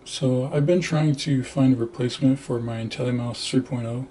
So I've been trying to find a replacement for my IntelliMouse 3.0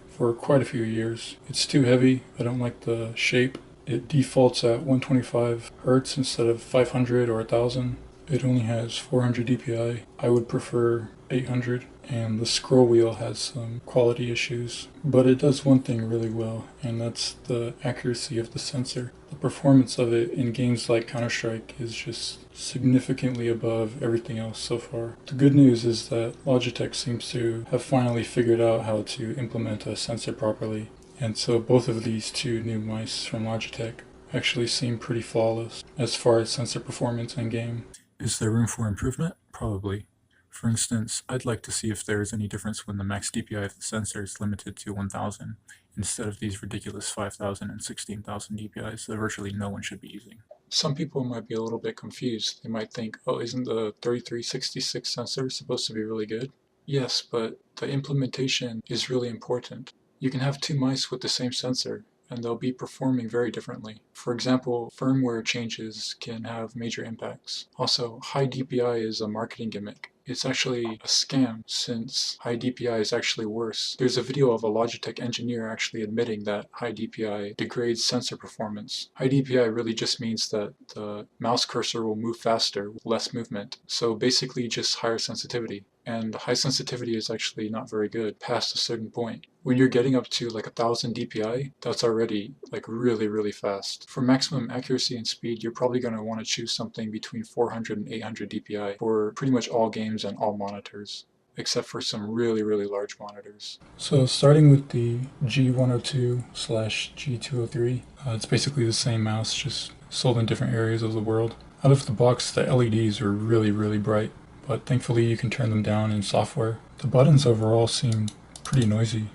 for quite a few years. It's too heavy, I don't like the shape. It defaults at 125 Hertz instead of 500 or 1000. It only has 400 DPI. I would prefer 800, and the scroll wheel has some quality issues. But it does one thing really well, and that's the accuracy of the sensor. The performance of it in games like Counter-Strike is just significantly above everything else so far. The good news is that Logitech seems to have finally figured out how to implement a sensor properly, and so both of these two new mice from Logitech actually seem pretty flawless as far as sensor performance in game. Is there room for improvement? Probably. For instance, I'd like to see if there is any difference when the max DPI of the sensor is limited to 1000 instead of these ridiculous 5000 and 16,000 DPIs that virtually no one should be using. Some people might be a little bit confused. They might think, oh, isn't the 3366 sensor supposed to be really good? Yes, but the implementation is really important. You can have two mice with the same sensor, and they'll be performing very differently. For example, firmware changes can have major impacts. Also, high DPI is a marketing gimmick. It's actually a scam, since high DPI is actually worse. There's a video of a Logitech engineer actually admitting that high DPI degrades sensor performance. High DPI really just means that the mouse cursor will move faster with less movement. So basically just higher sensitivity. And high sensitivity is actually not very good past a certain point. When you're getting up to like 1000 DPI, that's already like really fast. For maximum accuracy and speed, you're probably going to want to choose something between 400 and 800 DPI for pretty much all games and all monitors, except for some really large monitors. So starting with the G102/G203, it's basically the same mouse, just sold in different areas of the world. Out of the box, the LEDs are really bright, but thankfully you can turn them down in software. The buttons overall seem pretty noisy.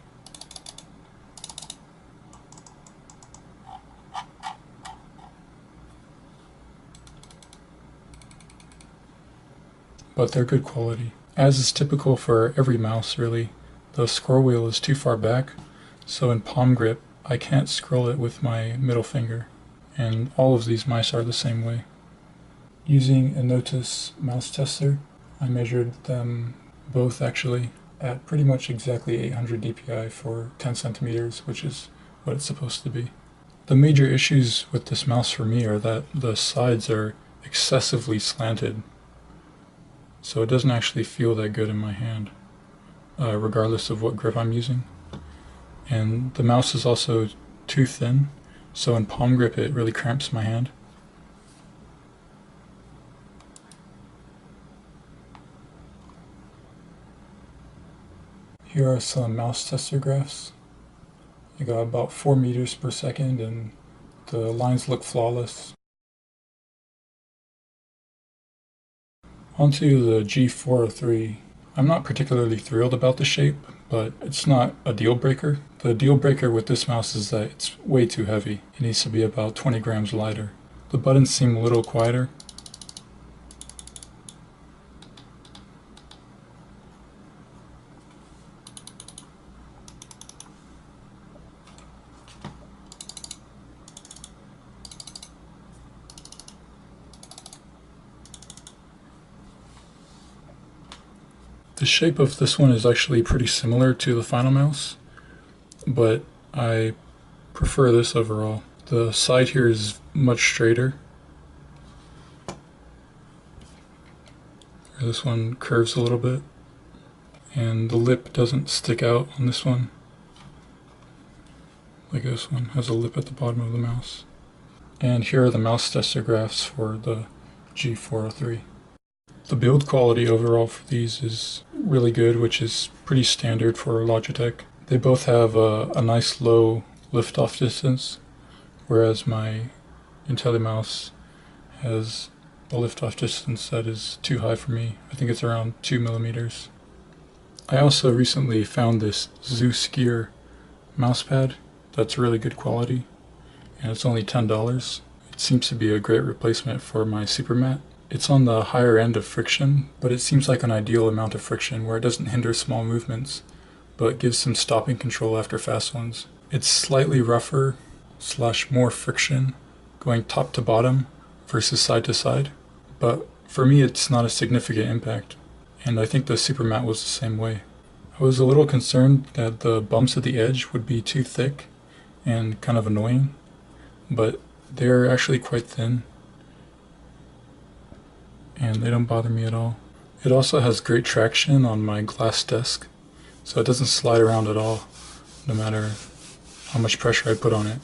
But they're good quality. As is typical for every mouse really, the scroll wheel is too far back, so in palm grip I can't scroll it with my middle finger, and all of these mice are the same way. Using a Notus mouse tester, I measured them both actually at pretty much exactly 800 DPI for 10 centimeters, which is what it's supposed to be. The major issues with this mouse for me are that the sides are excessively slanted, so it doesn't actually feel that good in my hand, regardless of what grip I'm using. And the mouse is also too thin, so in palm grip it really cramps my hand. Here are some mouse tester graphs. I got about 4 meters per second and the lines look flawless. Onto the G403. I'm not particularly thrilled about the shape, but it's not a deal breaker. The deal breaker with this mouse is that it's way too heavy. It needs to be about 20 grams lighter. The buttons seem a little quieter. The shape of this one is actually pretty similar to the Final Mouse, but I prefer this overall. The side here is much straighter. This one curves a little bit, and the lip doesn't stick out on this one, like this one has a lip at the bottom of the mouse. And here are the mouse tester graphs for the G403. The build quality overall for these is really good, which is pretty standard for Logitech. They both have a nice low lift-off distance, whereas my IntelliMouse has a lift-off distance that is too high for me. I think it's around 2 millimeters. I also recently found this Zeus Gear mousepad that's really good quality, and it's only $10. It seems to be a great replacement for my Supermat. It's on the higher end of friction, but it seems like an ideal amount of friction where it doesn't hinder small movements, but gives some stopping control after fast ones. It's slightly rougher / more friction going top to bottom versus side to side, but for me it's not a significant impact. and I think the Supermat was the same way. I was a little concerned that the bumps at the edge would be too thick and kind of annoying, but they're actually quite thin and they don't bother me at all. It also has great traction on my glass desk, so it doesn't slide around at all, no matter how much pressure I put on it.